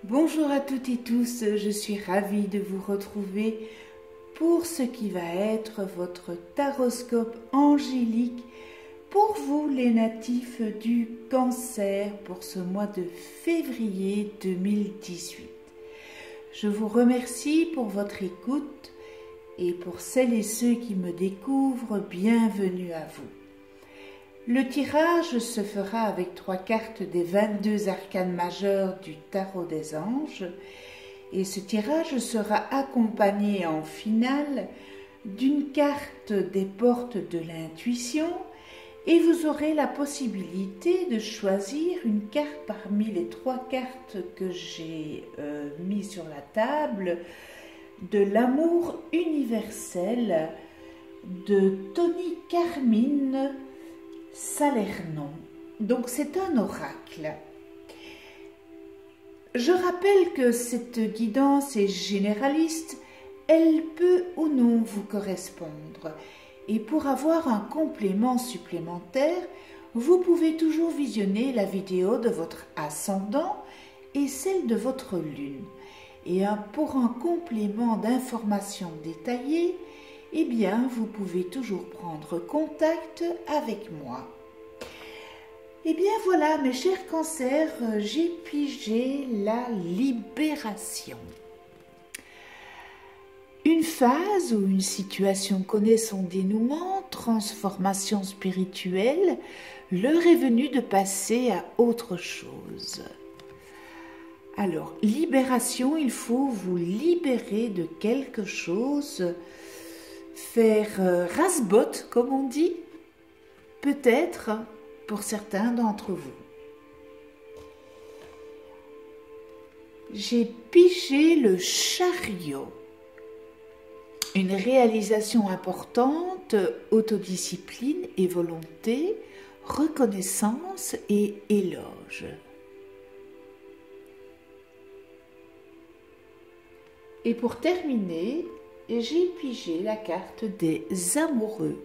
Bonjour à toutes et tous, je suis ravie de vous retrouver pour ce qui va être votre taroscope angélique pour vous les natifs du Cancer pour ce mois de février 2018. Je vous remercie pour votre écoute et pour celles et ceux qui me découvrent, bienvenue à vous. Le tirage se fera avec 3 cartes des 22 arcanes majeures du tarot des anges et ce tirage sera accompagné en finale d'une carte des portes de l'intuition et vous aurez la possibilité de choisir une carte parmi les 3 cartes que j'ai mis sur la table de l'amour universel de Tony Carmine Salerno. Donc c'est un oracle. Je rappelle que cette guidance est généraliste, elle peut ou non vous correspondre. Et pour avoir un complément supplémentaire, vous pouvez toujours visionner la vidéo de votre ascendant et celle de votre lune. Et pour un complément d'informations détaillées, eh bien, vous pouvez toujours prendre contact avec moi. Eh bien voilà, mes chers cancers, j'ai pigé la libération. Une phase ou une situation connaît son dénouement, transformation spirituelle, l'heure est venue de passer à autre chose. Alors, libération, il faut vous libérer de quelque chose, faire ras-botte, comme on dit, peut-être pour certains d'entre vous. J'ai pigé le chariot. Une réalisation importante, autodiscipline et volonté, reconnaissance et éloge. Et pour terminer, j'ai pigé la carte des amoureux.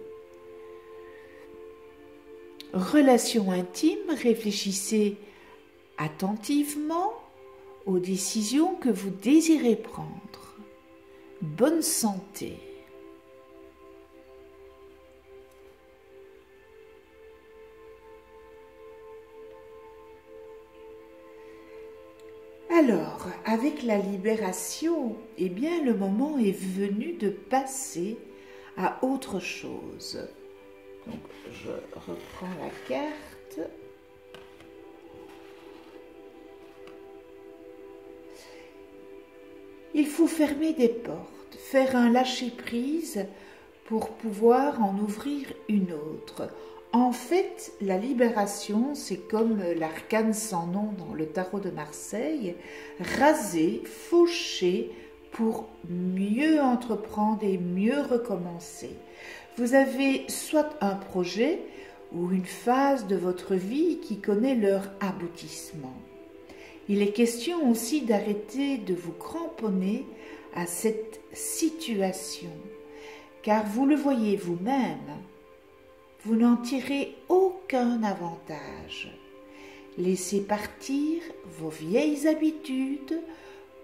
Relation intime, réfléchissez attentivement aux décisions que vous désirez prendre. Bonne santé. Alors, avec la libération, eh bien, le moment est venu de passer à autre chose. Donc, je reprends la carte. Il faut fermer des portes, faire un lâcher-prise pour pouvoir en ouvrir une autre. En fait, la libération, c'est comme l'arcane sans nom dans le tarot de Marseille, raser, faucher pour mieux entreprendre et mieux recommencer. Vous avez soit un projet ou une phase de votre vie qui connaît leur aboutissement. Il est question aussi d'arrêter de vous cramponner à cette situation, car vous le voyez vous-même, vous n'en tirez aucun avantage. Laissez partir vos vieilles habitudes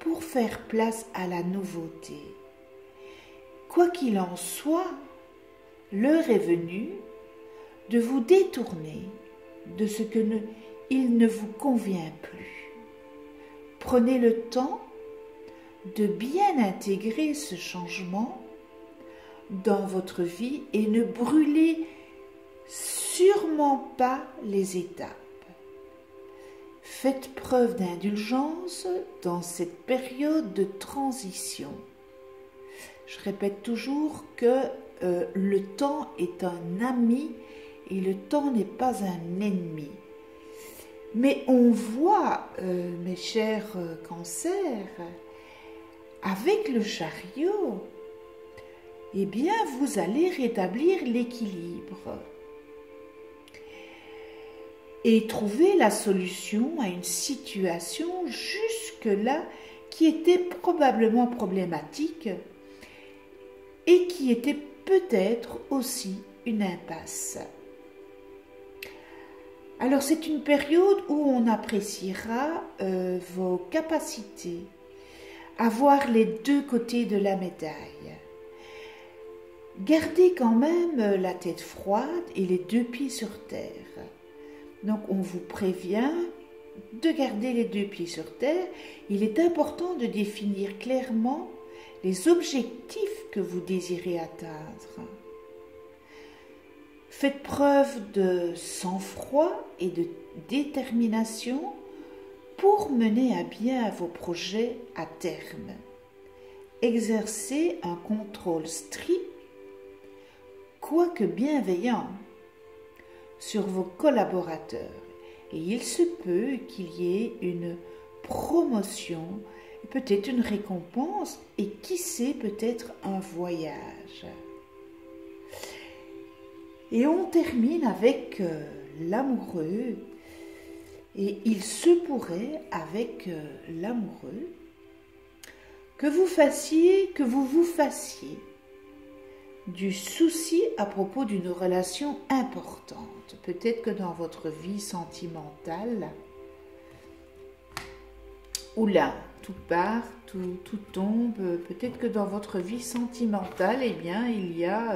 pour faire place à la nouveauté. Quoi qu'il en soit, l'heure est venue de vous détourner de ce il ne vous convient plus. Prenez le temps de bien intégrer ce changement dans votre vie et ne brûlez sûrement pas les étapes. Faites preuve d'indulgence dans cette période de transition. Je répète toujours que le temps est un ami et le temps n'est pas un ennemi. Mais on voit, mes chers cancers, avec le chariot, eh bien, vous allez rétablir l'équilibre et trouver la solution à une situation jusque-là qui était probablement problématique et qui était peut-être aussi une impasse. Alors c'est une période où on appréciera vos capacités à voir les deux côtés de la médaille. Gardez quand même la tête froide et les deux pieds sur terre. Donc on vous prévient de garder les deux pieds sur terre. Il est important de définir clairement les objectifs que vous désirez atteindre. Faites preuve de sang-froid et de détermination pour mener à bien vos projets à terme. Exercez un contrôle strict, quoique bienveillant, sur vos collaborateurs. Et il se peut qu'il y ait une promotion, peut-être une récompense et qui sait, peut-être un voyage. Et on termine avec l'amoureux. Et il se pourrait avec l'amoureux que vous vous fassiez du souci à propos d'une relation importante. Peut-être que dans votre vie sentimentale, oula, tout part, tout tombe. Peut-être que dans votre vie sentimentale, eh bien, il y a,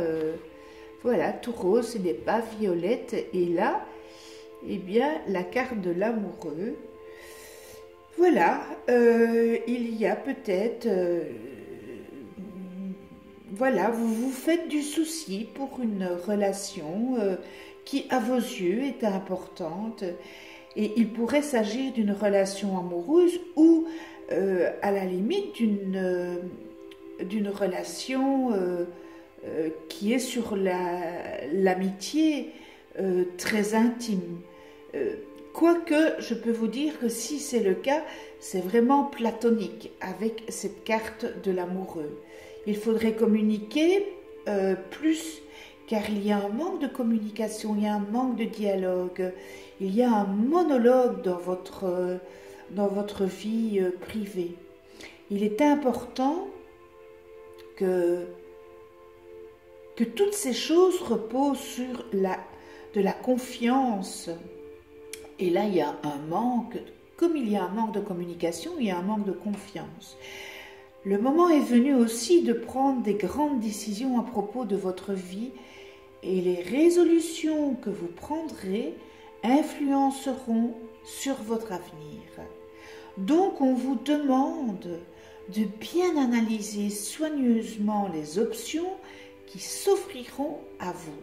voilà, tout rose, ce n'est pas violette. Et là, eh bien, la carte de l'amoureux. Voilà, il y a peut-être, voilà, vous vous faites du souci pour une relation qui, à vos yeux, est importante. Et il pourrait s'agir d'une relation amoureuse ou, à la limite, d'une relation qui est sur l'amitié très intime. Quoique, je peux vous dire que si c'est le cas, c'est vraiment platonique avec cette carte de l'amoureux. Il faudrait communiquer plus, car il y a un manque de communication, il y a un manque de dialogue, il y a un monologue dans votre vie privée. Il est important que toutes ces choses reposent sur de la confiance. Et là, il y a un manque, comme il y a un manque de communication, il y a un manque de confiance. Le moment est venu aussi de prendre des grandes décisions à propos de votre vie et les résolutions que vous prendrez influenceront sur votre avenir. Donc, on vous demande de bien analyser soigneusement les options qui s'offriront à vous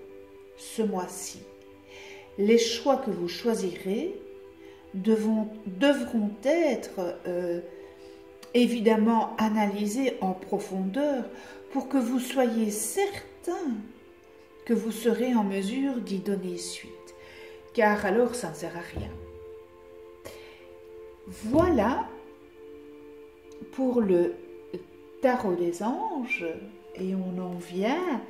ce mois-ci. Les choix que vous choisirez devront être évidemment analysés en profondeur pour que vous soyez certain que vous serez en mesure d'y donner suite, car alors ça ne sert à rien. Voilà pour le tarot des anges, et on en vient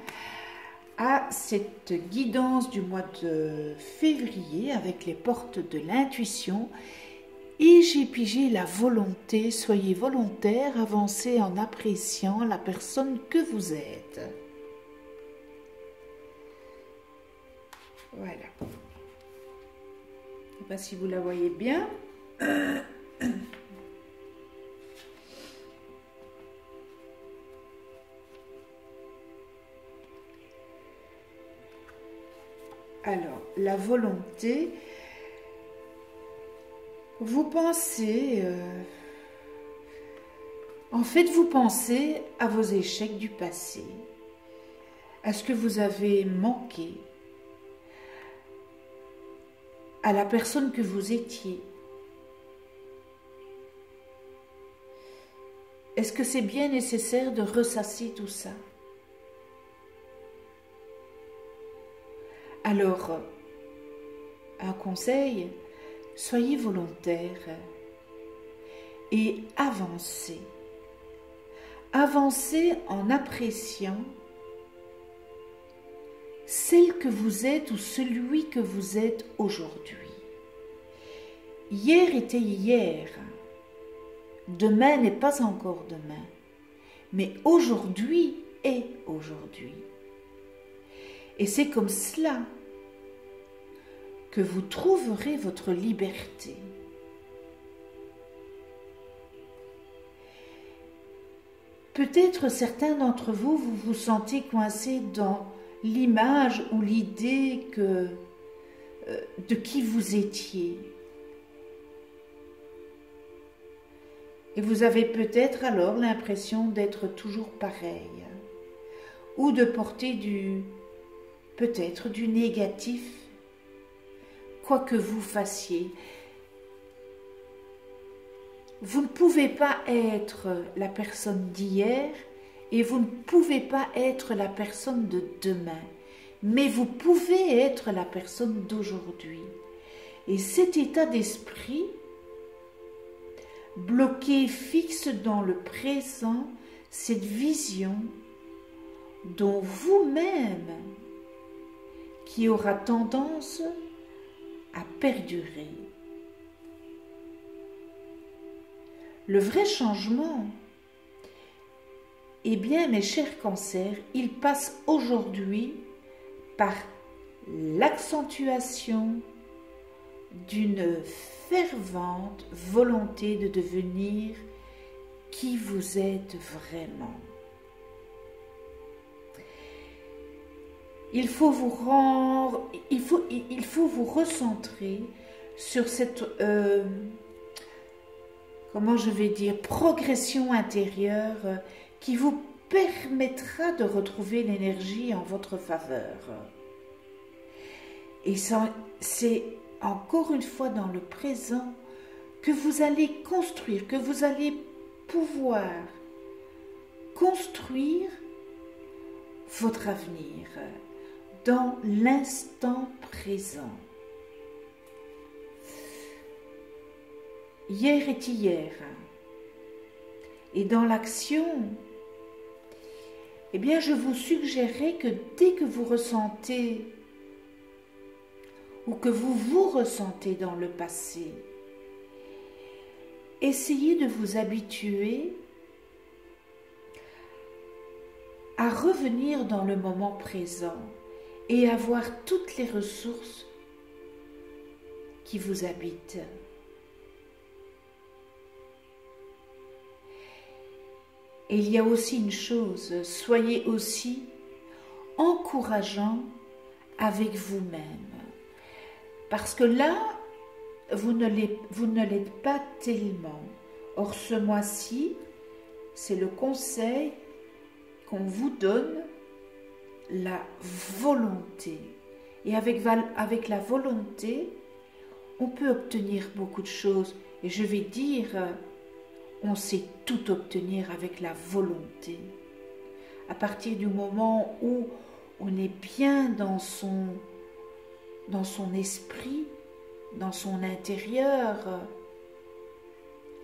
à cette guidance du mois de février avec les portes de l'intuition. Et j'ai pigé la volonté. Soyez volontaire, avancez en appréciant la personne que vous êtes. Voilà. Je ne sais pas si vous la voyez bien. Alors, la volonté, vous pensez, en fait, vous pensez à vos échecs du passé, à ce que vous avez manqué, à la personne que vous étiez. Est-ce que c'est bien nécessaire de ressasser tout ça? Alors, un conseil, soyez volontaire et avancez. Avancez en appréciant celle que vous êtes ou celui que vous êtes aujourd'hui. Hier était hier, demain n'est pas encore demain, mais aujourd'hui est aujourd'hui. Et c'est comme cela que vous trouverez votre liberté. Peut-être certains d'entre vous, vous vous sentez coincés dans l'image ou l'idée de qui vous étiez. Et vous avez peut-être alors l'impression d'être toujours pareil, ou de porter peut-être du négatif, quoi que vous fassiez. Vous ne pouvez pas être la personne d'hier et vous ne pouvez pas être la personne de demain, mais vous pouvez être la personne d'aujourd'hui. Et cet état d'esprit, bloqué, fixe dans le présent, cette vision dont vous-même, qui aura tendance à perdurer. Le vrai changement, eh bien, mes chers cancers, il passe aujourd'hui par l'accentuation d'une fervente volonté de devenir qui vous êtes vraiment. Il faut vous recentrer sur cette, comment je vais dire, progression intérieure qui vous permettra de retrouver l'énergie en votre faveur. Et c'est encore une fois dans le présent que vous allez construire, que vous allez pouvoir construire votre avenir dans l'instant présent. Hier est hier. Et dans l'action, eh bien, je vous suggérerais que dès que vous ressentez ou que vous vous ressentez dans le passé, essayez de vous habituer à revenir dans le moment présent et à voir toutes les ressources qui vous habitent. Et il y a aussi une chose, soyez aussi encourageant avec vous-même. Parce que là, vous ne l'êtes pas tellement. Or, ce mois-ci, c'est le conseil qu'on vous donne, la volonté. Et avec la volonté, on peut obtenir beaucoup de choses. Et je vais dire, on sait tout obtenir avec la volonté. À partir du moment où on est bien dans son esprit, dans son intérieur,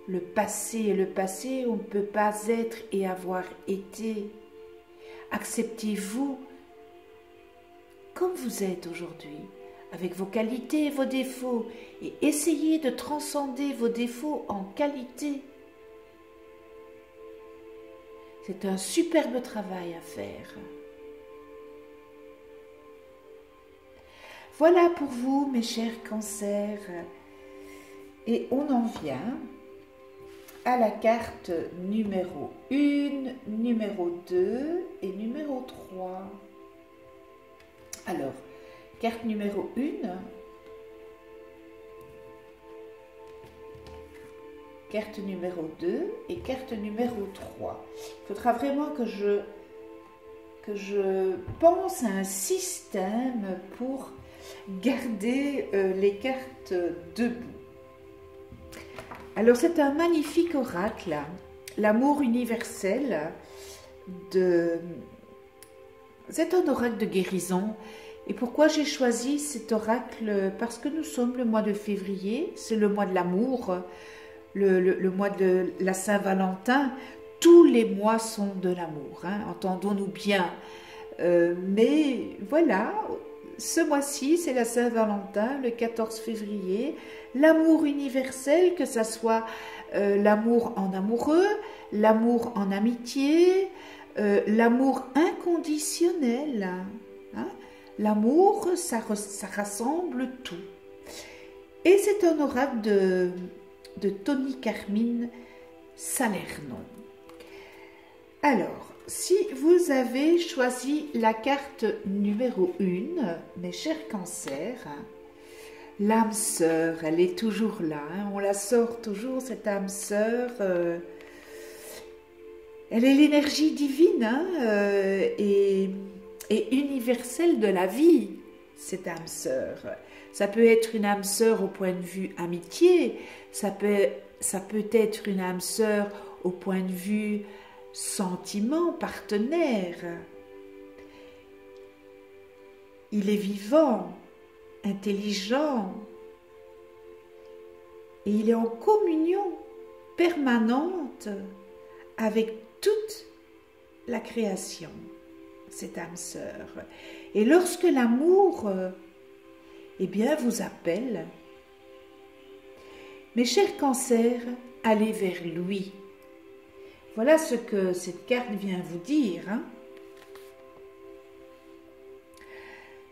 le passé est le passé, on ne peut pas être et avoir été. Acceptez-vous comme vous êtes aujourd'hui, avec vos qualités et vos défauts, et essayez de transcender vos défauts en qualité. C'est un superbe travail à faire. Voilà pour vous, mes chers cancers. Et on en vient à la carte numéro 1, numéro 2 et numéro 3. Alors, carte numéro 1, carte numéro 2 et carte numéro 3. Il faudra vraiment que je pense à un système pour garder les cartes debout. Alors c'est un magnifique oracle, l'amour universel, c'est un oracle de guérison. Et pourquoi j'ai choisi cet oracle? Parce que nous sommes le mois de février, c'est le mois de l'amour, le mois de la Saint-Valentin. Tous les mois sont de l'amour, hein, entendons-nous bien. Mais voilà, ce mois-ci, c'est la Saint-Valentin, le 14 février. L'amour universel, que ça soit l'amour en amoureux, l'amour en amitié, l'amour inconditionnel. Hein. L'amour, ça rassemble tout. Et c'est un oracle de Tony Carmine Salerno. Alors, si vous avez choisi la carte numéro 1, mes chers cancers, l'âme sœur, elle est toujours là, hein, on la sort toujours, cette âme sœur. Elle est l'énergie divine hein, et universelle de la vie, cette âme sœur. Ça peut être une âme sœur au point de vue amitié, ça peut être une âme sœur au point de vue sentiment, partenaire. Il est vivant, intelligent, et il est en communion permanente avec toute la création, cette âme sœur. Et lorsque l'amour eh bien, vous appelle, mes chers cancers, allez vers lui. Voilà ce que cette carte vient vous dire. Hein.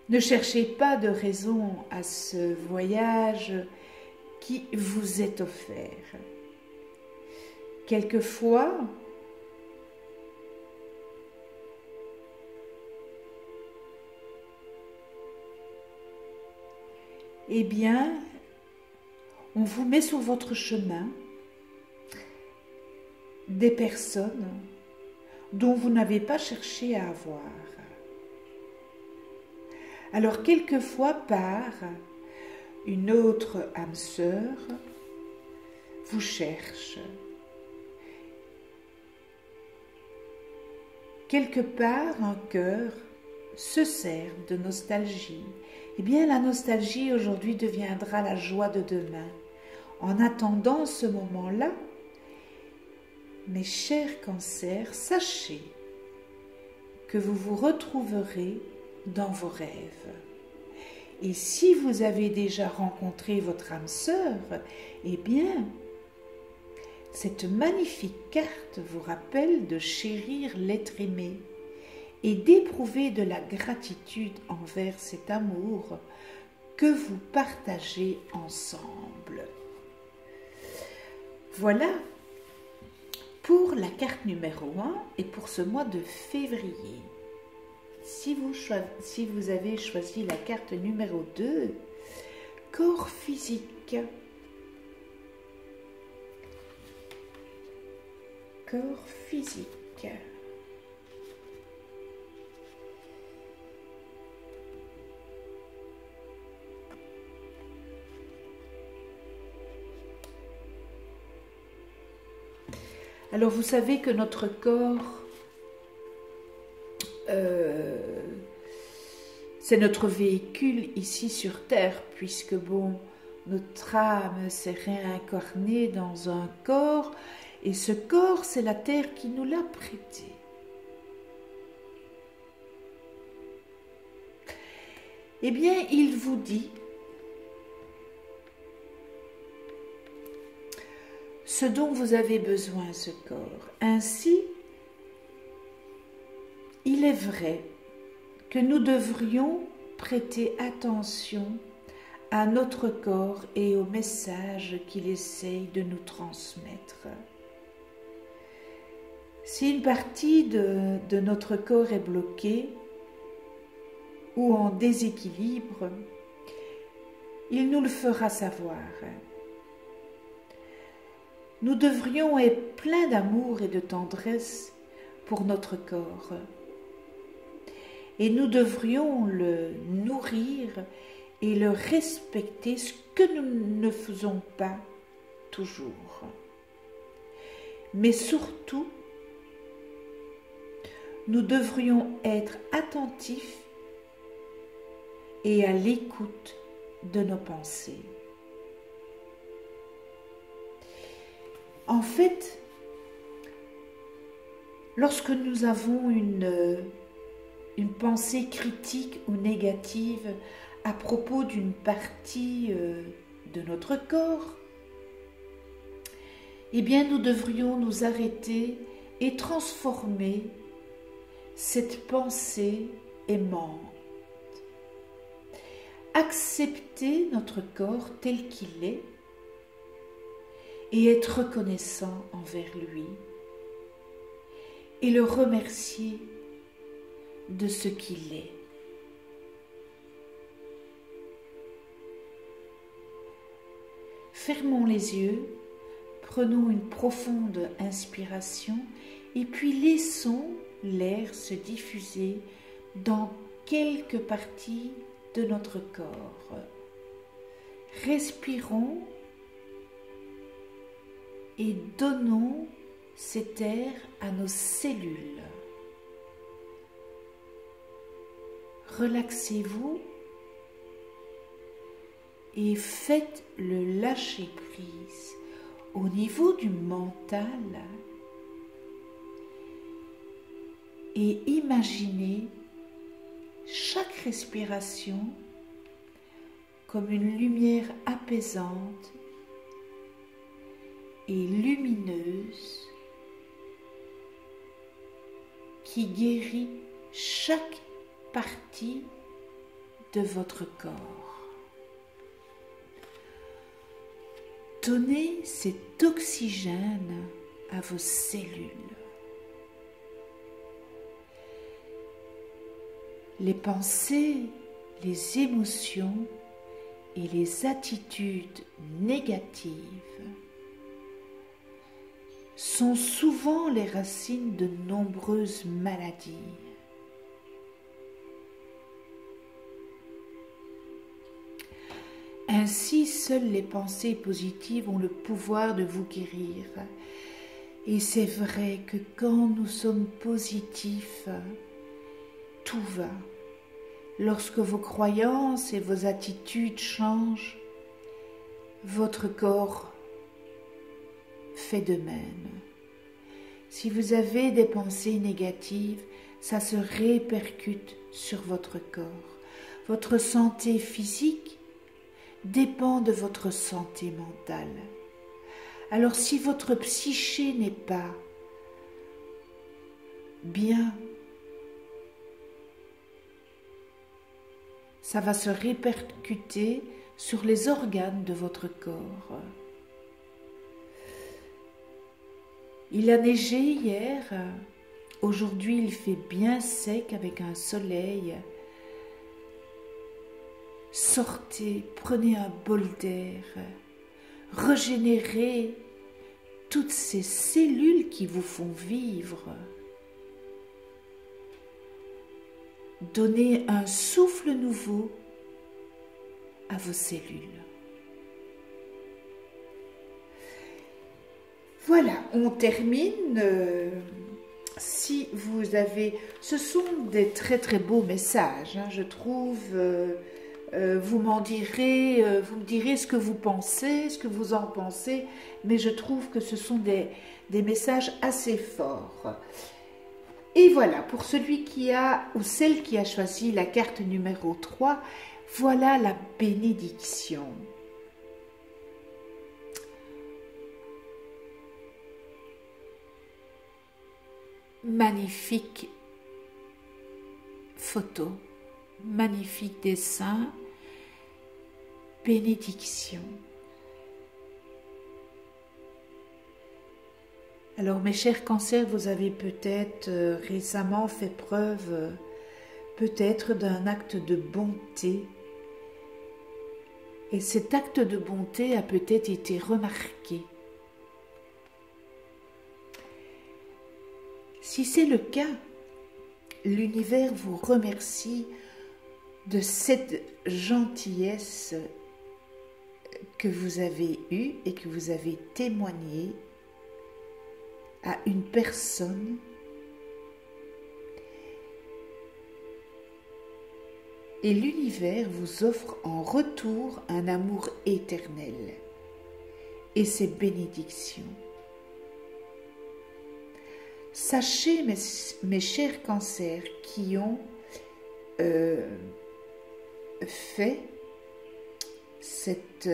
Ne cherchez pas de raison à ce voyage qui vous est offert. Quelquefois, eh bien, on vous met sur votre chemin des personnes dont vous n'avez pas cherché à avoir. Alors, quelquefois, par une autre âme sœur, vous cherche. Quelque part, un cœur se sert de nostalgie. Eh bien, la nostalgie aujourd'hui deviendra la joie de demain. En attendant ce moment-là, mes chers cancers, sachez que vous vous retrouverez dans vos rêves. Et si vous avez déjà rencontré votre âme sœur, eh bien, cette magnifique carte vous rappelle de chérir l'être aimé et d'éprouver de la gratitude envers cet amour que vous partagez ensemble. Voilà pour la carte numéro 1 et pour ce mois de février. Si vous avez choisi la carte numéro 2, corps physique. Corps physique. Alors vous savez que notre corps, c'est notre véhicule ici sur Terre, puisque bon, notre âme s'est réincarnée dans un corps, et ce corps, c'est la Terre qui nous l'a prêté. Eh bien, il vous dit ce dont vous avez besoin, ce corps. Ainsi, il est vrai que nous devrions prêter attention à notre corps et aux messages qu'il essaye de nous transmettre. Si une partie de notre corps est bloquée ou en déséquilibre, il nous le fera savoir. Nous devrions être pleins d'amour et de tendresse pour notre corps. Et nous devrions le nourrir et le respecter, ce que nous ne faisons pas toujours. Mais surtout, nous devrions être attentifs et à l'écoute de nos pensées. En fait, lorsque nous avons une pensée critique ou négative à propos d'une partie de notre corps, eh bien nous devrions nous arrêter et transformer cette pensée aimante. accepter notre corps tel qu'il est et être reconnaissant envers lui et le remercier de ce qu'il est. Fermons les yeux, prenons une profonde inspiration et puis laissons l'air se diffuser dans quelques parties de notre corps. Respirons et donnons cet air à nos cellules. Relaxez-vous et faites le lâcher-prise au niveau du mental et imaginez chaque respiration comme une lumière apaisante et lumineuse qui guérit chaque partie de votre corps. Donnez cet oxygène à vos cellules. Les pensées, les émotions et les attitudes négatives sont souvent les racines de nombreuses maladies. Ainsi, seules les pensées positives ont le pouvoir de vous guérir. Et c'est vrai que quand nous sommes positifs, tout va. Lorsque vos croyances et vos attitudes changent, votre corps fait de même. Si vous avez des pensées négatives, ça se répercute sur votre corps. Votre santé physique dépend de votre santé mentale. Alors si votre psyché n'est pas bien, ça va se répercuter sur les organes de votre corps. Il a neigé hier, aujourd'hui il fait bien sec avec un soleil. Sortez, prenez un bol d'air, régénérez toutes ces cellules qui vous font vivre. Donnez un souffle nouveau à vos cellules. Voilà, on termine. Si vous avez... Ce sont des très très beaux messages, hein, je trouve. Vous m'en direz, vous me direz ce que vous pensez, ce que vous en pensez, mais je trouve que ce sont des messages assez forts. Et voilà, pour celui qui a, ou celle qui a choisi la carte numéro 3, voilà la bénédiction. Magnifique photo, magnifique dessin, bénédiction. Alors mes chers cancers, vous avez peut-être récemment fait preuve peut-être d'un acte de bonté. Et cet acte de bonté a peut-être été remarqué. Si c'est le cas, l'univers vous remercie de cette gentillesse que vous avez eue et que vous avez témoignée à une personne et l'univers vous offre en retour un amour éternel et ses bénédictions. Sachez, mes chers cancers, qui ont fait cet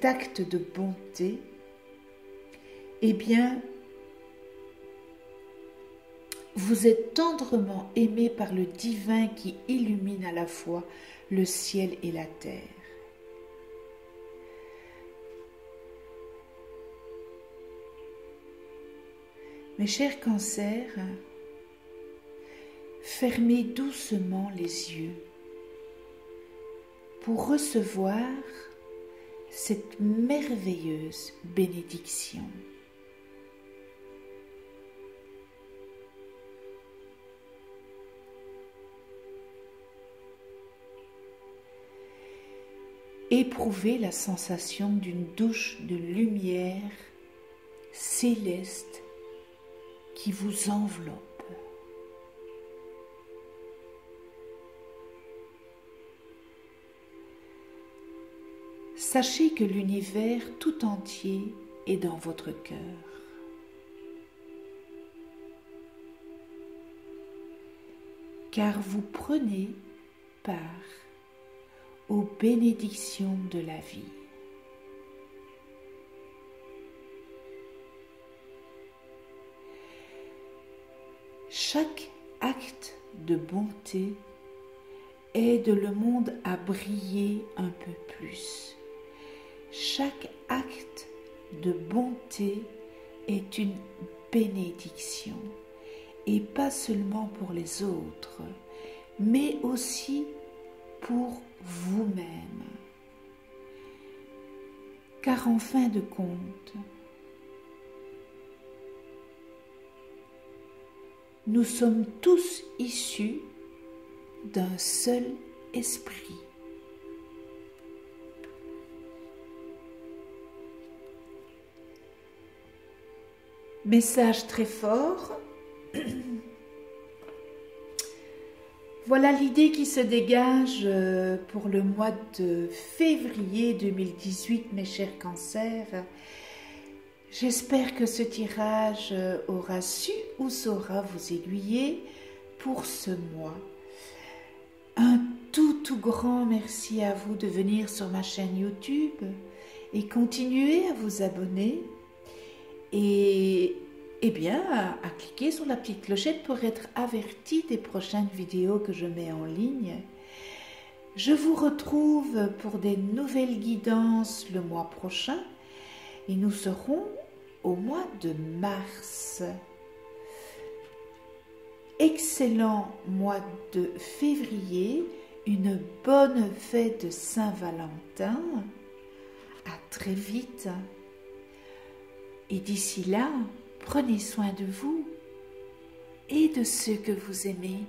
acte de bonté, eh bien, Vous êtes tendrement aimé par le divin qui illumine à la fois le ciel et la terre. Mes chers cancers, fermez doucement les yeux pour recevoir cette merveilleuse bénédiction. Éprouvez la sensation d'une douche de lumière céleste qui vous enveloppe. Sachez que l'univers tout entier est dans votre cœur. Car vous prenez part aux bénédictions de la vie. Chaque acte de bonté aide le monde à briller un peu plus. Chaque acte de bonté est une bénédiction, et pas seulement pour les autres, mais aussi pour vous-même. Car en fin de compte, nous sommes tous issus d'un seul esprit. Message très fort. Voilà l'idée qui se dégage pour le mois de février 2018, mes chers cancers. J'espère que ce tirage aura su ou saura vous aiguiller pour ce mois. Un tout grand merci à vous de venir sur ma chaîne YouTube et continuez à vous abonner et bien à cliquer sur la petite clochette pour être averti des prochaines vidéos que je mets en ligne. Je vous retrouve pour des nouvelles guidances le mois prochain et nous serons au mois de mars. Excellent mois de février, une bonne fête de Saint-Valentin. À très vite. Et d'ici là, prenez soin de vous et de ceux que vous aimez.